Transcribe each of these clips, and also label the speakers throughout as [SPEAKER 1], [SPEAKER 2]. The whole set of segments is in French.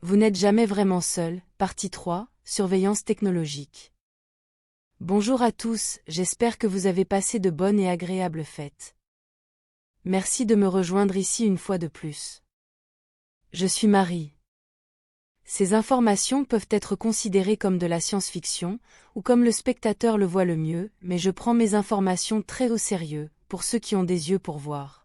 [SPEAKER 1] Vous n'êtes jamais vraiment seul, partie 3, surveillance technologique. Bonjour à tous, j'espère que vous avez passé de bonnes et agréables fêtes. Merci de me rejoindre ici une fois de plus. Je suis Marie. Ces informations peuvent être considérées comme de la science-fiction, ou comme le spectateur le voit le mieux, mais je prends mes informations très au sérieux, pour ceux qui ont des yeux pour voir.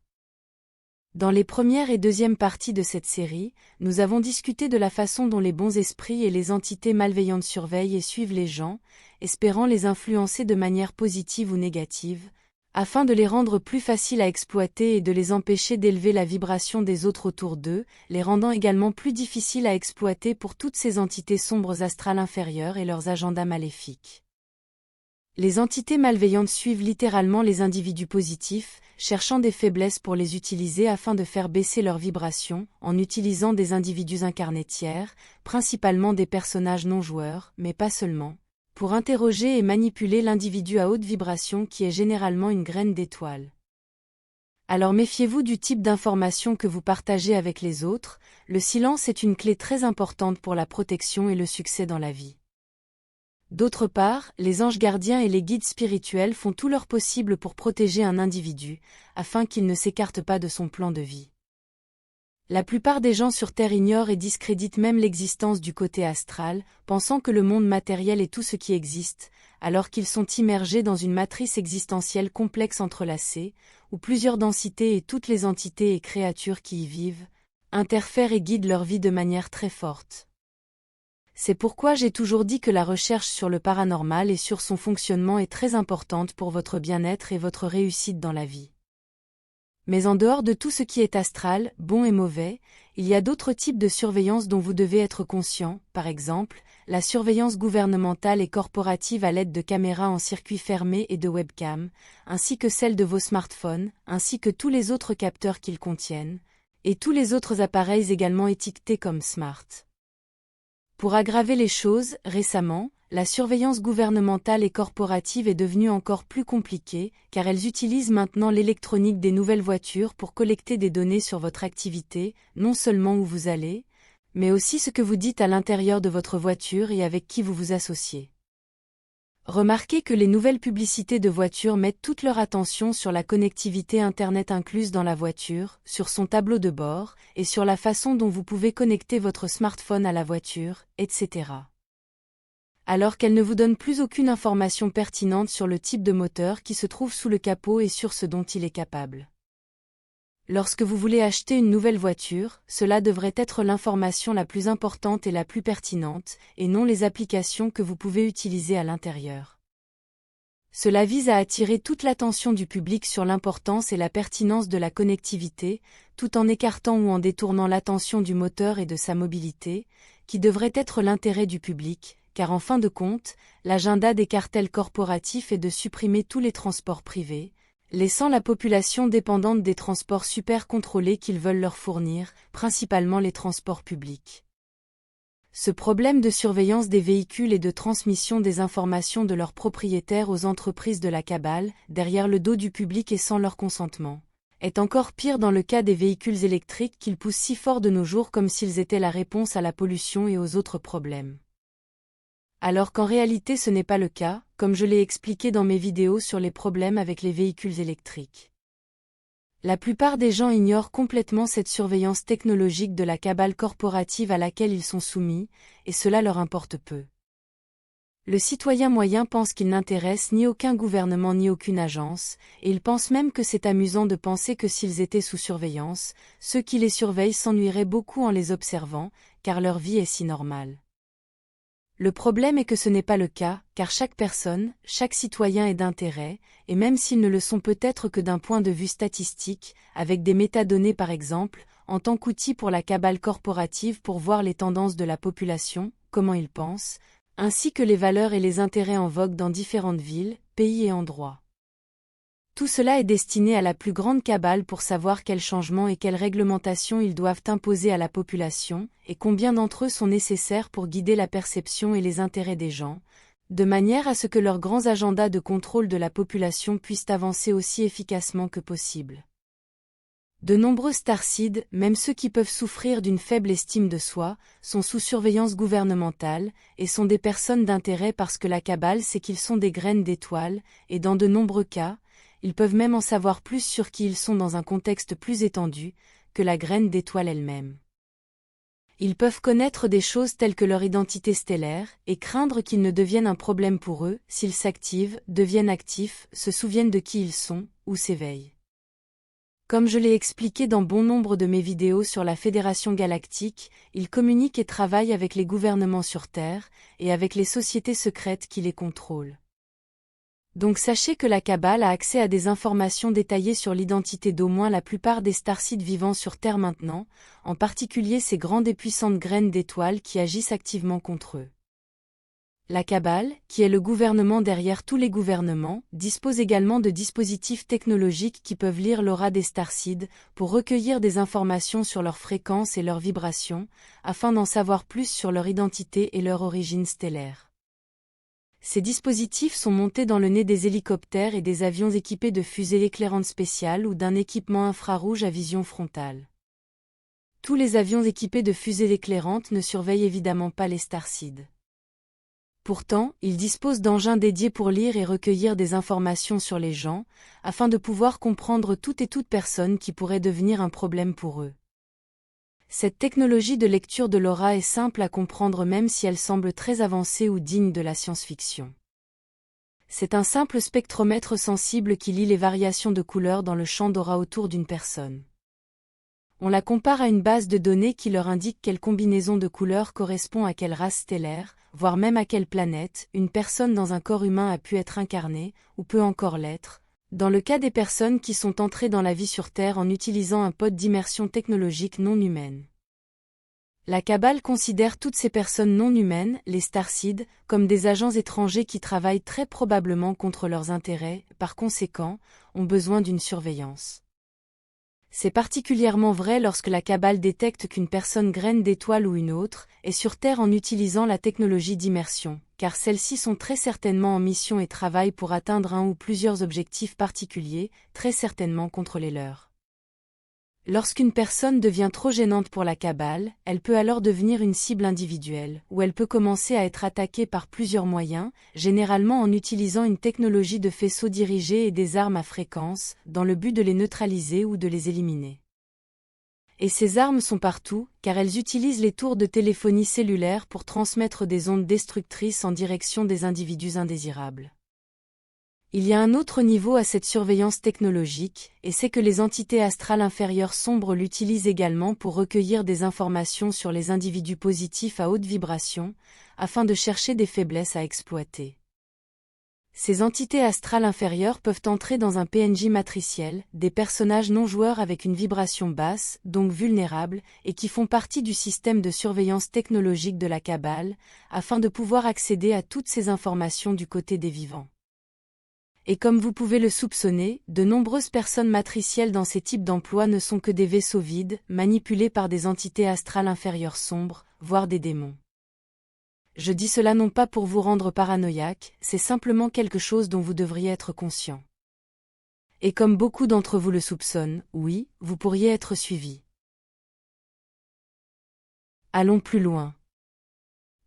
[SPEAKER 1] Dans les premières et deuxièmes parties de cette série, nous avons discuté de la façon dont les bons esprits et les entités malveillantes surveillent et suivent les gens, espérant les influencer de manière positive ou négative, afin de les rendre plus faciles à exploiter et de les empêcher d'élever la vibration des autres autour d'eux, les rendant également plus difficiles à exploiter pour toutes ces entités sombres astrales inférieures et leurs agendas maléfiques. Les entités malveillantes suivent littéralement les individus positifs, cherchant des faiblesses pour les utiliser afin de faire baisser leur vibration, en utilisant des individus incarnés tiers, principalement des personnages non-joueurs, mais pas seulement, pour interroger et manipuler l'individu à haute vibration qui est généralement une graine d'étoile. Alors méfiez-vous du type d'information que vous partagez avec les autres, le silence est une clé très importante pour la protection et le succès dans la vie. D'autre part, les anges gardiens et les guides spirituels font tout leur possible pour protéger un individu, afin qu'il ne s'écarte pas de son plan de vie. La plupart des gens sur Terre ignorent et discréditent même l'existence du côté astral, pensant que le monde matériel est tout ce qui existe, alors qu'ils sont immergés dans une matrice existentielle complexe entrelacée, où plusieurs densités et toutes les entités et créatures qui y vivent, interfèrent et guident leur vie de manière très forte. C'est pourquoi j'ai toujours dit que la recherche sur le paranormal et sur son fonctionnement est très importante pour votre bien-être et votre réussite dans la vie. Mais en dehors de tout ce qui est astral, bon et mauvais, il y a d'autres types de surveillance dont vous devez être conscient, par exemple, la surveillance gouvernementale et corporative à l'aide de caméras en circuit fermé et de webcams, ainsi que celle de vos smartphones, ainsi que tous les autres capteurs qu'ils contiennent, et tous les autres appareils également étiquetés comme smart. Pour aggraver les choses, récemment, la surveillance gouvernementale et corporative est devenue encore plus compliquée, car elles utilisent maintenant l'électronique des nouvelles voitures pour collecter des données sur votre activité, non seulement où vous allez, mais aussi ce que vous dites à l'intérieur de votre voiture et avec qui vous vous associez. Remarquez que les nouvelles publicités de voitures mettent toute leur attention sur la connectivité Internet incluse dans la voiture, sur son tableau de bord, et sur la façon dont vous pouvez connecter votre smartphone à la voiture, etc. Alors qu'elles ne vous donnent plus aucune information pertinente sur le type de moteur qui se trouve sous le capot et sur ce dont il est capable. Lorsque vous voulez acheter une nouvelle voiture, cela devrait être l'information la plus importante et la plus pertinente, et non les applications que vous pouvez utiliser à l'intérieur. Cela vise à attirer toute l'attention du public sur l'importance et la pertinence de la connectivité, tout en écartant ou en détournant l'attention du moteur et de sa mobilité, qui devrait être l'intérêt du public, car en fin de compte, l'agenda des cartels corporatifs est de supprimer tous les transports privés, laissant la population dépendante des transports super contrôlés qu'ils veulent leur fournir, principalement les transports publics. Ce problème de surveillance des véhicules et de transmission des informations de leurs propriétaires aux entreprises de la cabale, derrière le dos du public et sans leur consentement, est encore pire dans le cas des véhicules électriques qu'ils poussent si fort de nos jours comme s'ils étaient la réponse à la pollution et aux autres problèmes. Alors qu'en réalité ce n'est pas le cas, comme je l'ai expliqué dans mes vidéos sur les problèmes avec les véhicules électriques. La plupart des gens ignorent complètement cette surveillance technologique de la cabale corporative à laquelle ils sont soumis, et cela leur importe peu. Le citoyen moyen pense qu'il n'intéresse ni aucun gouvernement ni aucune agence, et il pense même que c'est amusant de penser que s'ils étaient sous surveillance, ceux qui les surveillent s'ennuieraient beaucoup en les observant, car leur vie est si normale. Le problème est que ce n'est pas le cas, car chaque personne, chaque citoyen est d'intérêt, et même s'ils ne le sont peut-être que d'un point de vue statistique, avec des métadonnées par exemple, en tant qu'outil pour la cabale corporative pour voir les tendances de la population, comment ils pensent, ainsi que les valeurs et les intérêts en vogue dans différentes villes, pays et endroits. Tout cela est destiné à la plus grande cabale pour savoir quels changements et quelles réglementations ils doivent imposer à la population, et combien d'entre eux sont nécessaires pour guider la perception et les intérêts des gens, de manière à ce que leurs grands agendas de contrôle de la population puissent avancer aussi efficacement que possible. De nombreux starseeds, même ceux qui peuvent souffrir d'une faible estime de soi, sont sous surveillance gouvernementale, et sont des personnes d'intérêt parce que la Kabbale sait qu'ils sont des graines d'étoiles, et dans de nombreux cas, ils peuvent même en savoir plus sur qui ils sont dans un contexte plus étendu, que la graine d'étoile elle-même. Ils peuvent connaître des choses telles que leur identité stellaire, et craindre qu'ils ne deviennent un problème pour eux, s'ils s'activent, deviennent actifs, se souviennent de qui ils sont, ou s'éveillent. Comme je l'ai expliqué dans bon nombre de mes vidéos sur la Fédération Galactique, ils communiquent et travaillent avec les gouvernements sur Terre, et avec les sociétés secrètes qui les contrôlent. Donc sachez que la Kabbale a accès à des informations détaillées sur l'identité d'au moins la plupart des starseeds vivant sur Terre maintenant, en particulier ces grandes et puissantes graines d'étoiles qui agissent activement contre eux. La Kabbale, qui est le gouvernement derrière tous les gouvernements, dispose également de dispositifs technologiques qui peuvent lire l'aura des starseeds pour recueillir des informations sur leurs fréquences et leurs vibrations, afin d'en savoir plus sur leur identité et leur origine stellaire. Ces dispositifs sont montés dans le nez des hélicoptères et des avions équipés de fusées éclairantes spéciales ou d'un équipement infrarouge à vision frontale. Tous les avions équipés de fusées éclairantes ne surveillent évidemment pas les starseeds. Pourtant, ils disposent d'engins dédiés pour lire et recueillir des informations sur les gens, afin de pouvoir comprendre toute personne qui pourrait devenir un problème pour eux. Cette technologie de lecture de l'aura est simple à comprendre même si elle semble très avancée ou digne de la science-fiction. C'est un simple spectromètre sensible qui lit les variations de couleurs dans le champ d'aura autour d'une personne. On la compare à une base de données qui leur indique quelle combinaison de couleurs correspond à quelle race stellaire, voire même à quelle planète, une personne dans un corps humain a pu être incarnée, ou peut encore l'être, dans le cas des personnes qui sont entrées dans la vie sur Terre en utilisant un pod d'immersion technologique non humaine. La Kabbale considère toutes ces personnes non humaines, les starseeds, comme des agents étrangers qui travaillent très probablement contre leurs intérêts, par conséquent, ont besoin d'une surveillance. C'est particulièrement vrai lorsque la Kabbale détecte qu'une personne graine d'étoile ou une autre est sur Terre en utilisant la technologie d'immersion, car celles-ci sont très certainement en mission et travaillent pour atteindre un ou plusieurs objectifs particuliers, très certainement contre les leurs. Lorsqu'une personne devient trop gênante pour la Kabbale, elle peut alors devenir une cible individuelle, ou elle peut commencer à être attaquée par plusieurs moyens, généralement en utilisant une technologie de faisceau dirigé et des armes à fréquence, dans le but de les neutraliser ou de les éliminer. Et ces armes sont partout, car elles utilisent les tours de téléphonie cellulaire pour transmettre des ondes destructrices en direction des individus indésirables. Il y a un autre niveau à cette surveillance technologique, et c'est que les entités astrales inférieures sombres l'utilisent également pour recueillir des informations sur les individus positifs à haute vibration, afin de chercher des faiblesses à exploiter. Ces entités astrales inférieures peuvent entrer dans un PNJ matriciel, des personnages non joueurs avec une vibration basse, donc vulnérables, et qui font partie du système de surveillance technologique de la Kabbale, afin de pouvoir accéder à toutes ces informations du côté des vivants. Et comme vous pouvez le soupçonner, de nombreuses personnes matricielles dans ces types d'emplois ne sont que des vaisseaux vides, manipulés par des entités astrales inférieures sombres, voire des démons. Je dis cela non pas pour vous rendre paranoïaque, c'est simplement quelque chose dont vous devriez être conscient. Et comme beaucoup d'entre vous le soupçonnent, oui, vous pourriez être suivi. Allons plus loin.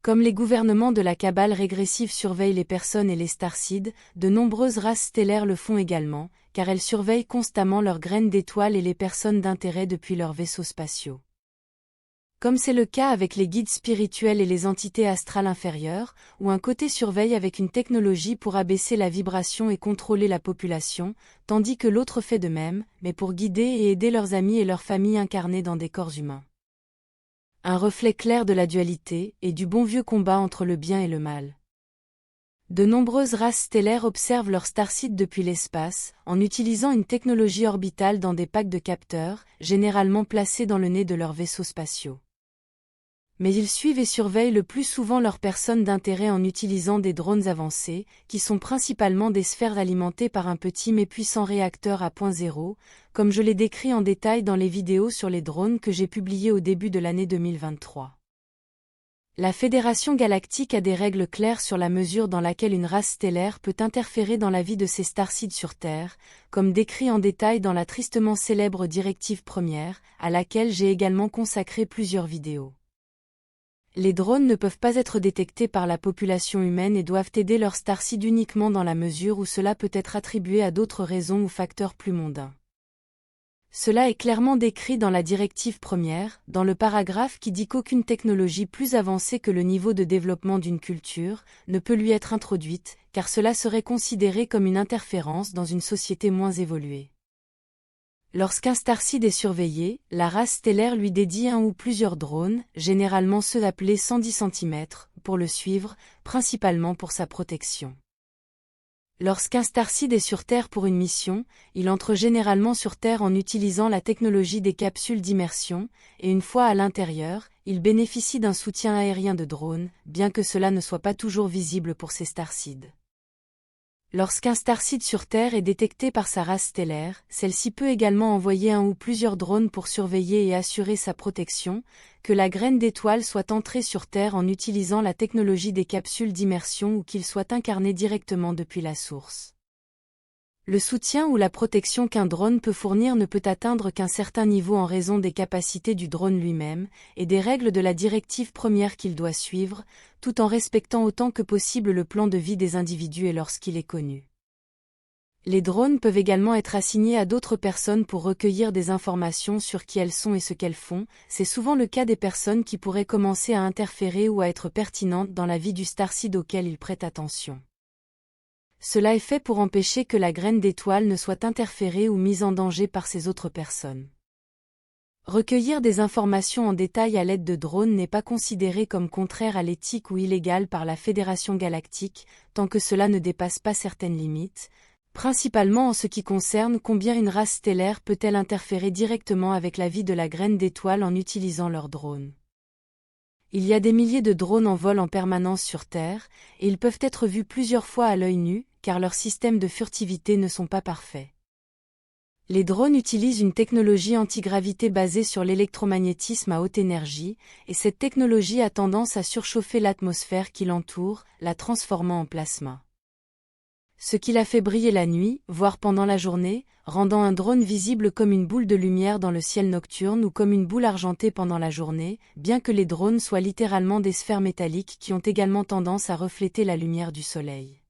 [SPEAKER 1] Comme les gouvernements de la Kabbale régressive surveillent les personnes et les starseeds, de nombreuses races stellaires le font également, car elles surveillent constamment leurs graines d'étoiles et les personnes d'intérêt depuis leurs vaisseaux spatiaux. Comme c'est le cas avec les guides spirituels et les entités astrales inférieures, où un côté surveille avec une technologie pour abaisser la vibration et contrôler la population, tandis que l'autre fait de même, mais pour guider et aider leurs amis et leurs familles incarnées dans des corps humains. Un reflet clair de la dualité, et du bon vieux combat entre le bien et le mal. De nombreuses races stellaires observent leurs starseeds depuis l'espace, en utilisant une technologie orbitale dans des packs de capteurs, généralement placés dans le nez de leurs vaisseaux spatiaux. Mais ils suivent et surveillent le plus souvent leurs personnes d'intérêt en utilisant des drones avancés, qui sont principalement des sphères alimentées par un petit mais puissant réacteur à point zéro, comme je l'ai décrit en détail dans les vidéos sur les drones que j'ai publiées au début de l'année 2023. La Fédération galactique a des règles claires sur la mesure dans laquelle une race stellaire peut interférer dans la vie de ses starseeds sur Terre, comme décrit en détail dans la tristement célèbre Directive première, à laquelle j'ai également consacré plusieurs vidéos. Les drones ne peuvent pas être détectés par la population humaine et doivent aider leurs starseeds uniquement dans la mesure où cela peut être attribué à d'autres raisons ou facteurs plus mondains. Cela est clairement décrit dans la directive première, dans le paragraphe qui dit qu'aucune technologie plus avancée que le niveau de développement d'une culture ne peut lui être introduite, car cela serait considéré comme une interférence dans une société moins évoluée. Lorsqu'un starseed est surveillé, la race stellaire lui dédie un ou plusieurs drones, généralement ceux appelés 110 cm, pour le suivre, principalement pour sa protection. Lorsqu'un starseed est sur Terre pour une mission, il entre généralement sur Terre en utilisant la technologie des capsules d'immersion, et une fois à l'intérieur, il bénéficie d'un soutien aérien de drones, bien que cela ne soit pas toujours visible pour ces starseeds. Lorsqu'un starseed sur Terre est détecté par sa race stellaire, celle-ci peut également envoyer un ou plusieurs drones pour surveiller et assurer sa protection, que la graine d'étoile soit entrée sur Terre en utilisant la technologie des capsules d'immersion ou qu'il soit incarné directement depuis la source. Le soutien ou la protection qu'un drone peut fournir ne peut atteindre qu'un certain niveau en raison des capacités du drone lui-même, et des règles de la directive première qu'il doit suivre, tout en respectant autant que possible le plan de vie des individus et lorsqu'il est connu. Les drones peuvent également être assignés à d'autres personnes pour recueillir des informations sur qui elles sont et ce qu'elles font, c'est souvent le cas des personnes qui pourraient commencer à interférer ou à être pertinentes dans la vie du starseed auquel ils prêtent attention. Cela est fait pour empêcher que la graine d'étoile ne soit interférée ou mise en danger par ces autres personnes. Recueillir des informations en détail à l'aide de drones n'est pas considéré comme contraire à l'éthique ou illégal par la Fédération galactique, tant que cela ne dépasse pas certaines limites, principalement en ce qui concerne combien une race stellaire peut-elle interférer directement avec la vie de la graine d'étoile en utilisant leurs drones. Il y a des milliers de drones en vol en permanence sur Terre, et ils peuvent être vus plusieurs fois à l'œil nu, car leurs systèmes de furtivité ne sont pas parfaits. Les drones utilisent une technologie antigravité basée sur l'électromagnétisme à haute énergie, et cette technologie a tendance à surchauffer l'atmosphère qui l'entoure, la transformant en plasma. Ce qui la fait briller la nuit, voire pendant la journée, rendant un drone visible comme une boule de lumière dans le ciel nocturne ou comme une boule argentée pendant la journée, bien que les drones soient littéralement des sphères métalliques qui ont également tendance à refléter la lumière du soleil.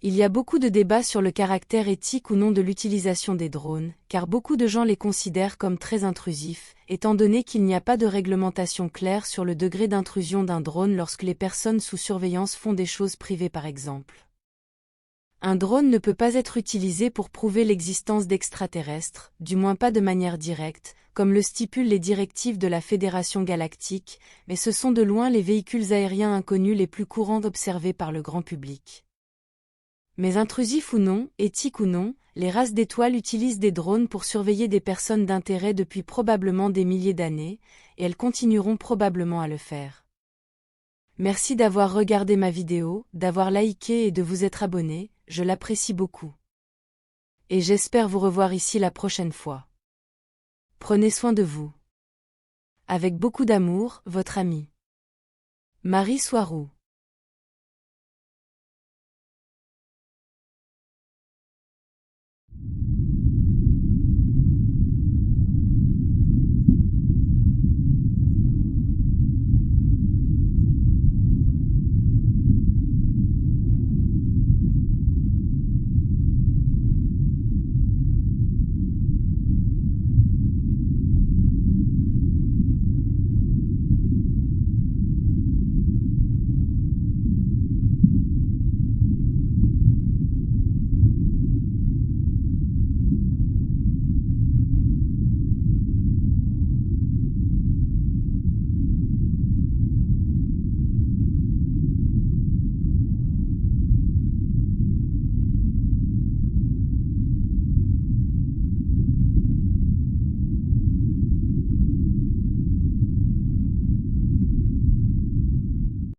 [SPEAKER 1] Il y a beaucoup de débats sur le caractère éthique ou non de l'utilisation des drones, car beaucoup de gens les considèrent comme très intrusifs, étant donné qu'il n'y a pas de réglementation claire sur le degré d'intrusion d'un drone lorsque les personnes sous surveillance font des choses privées par exemple. Un drone ne peut pas être utilisé pour prouver l'existence d'extraterrestres, du moins pas de manière directe, comme le stipulent les directives de la Fédération galactique, mais ce sont de loin les véhicules aériens inconnus les plus courants observés par le grand public. Mais intrusifs ou non, éthiques ou non, les races d'étoiles utilisent des drones pour surveiller des personnes d'intérêt depuis probablement des milliers d'années, et elles continueront probablement à le faire. Merci d'avoir regardé ma vidéo, d'avoir liké et de vous être abonné, je l'apprécie beaucoup. Et j'espère vous revoir ici la prochaine fois. Prenez soin de vous. Avec beaucoup d'amour, votre amie Marie Soiroux.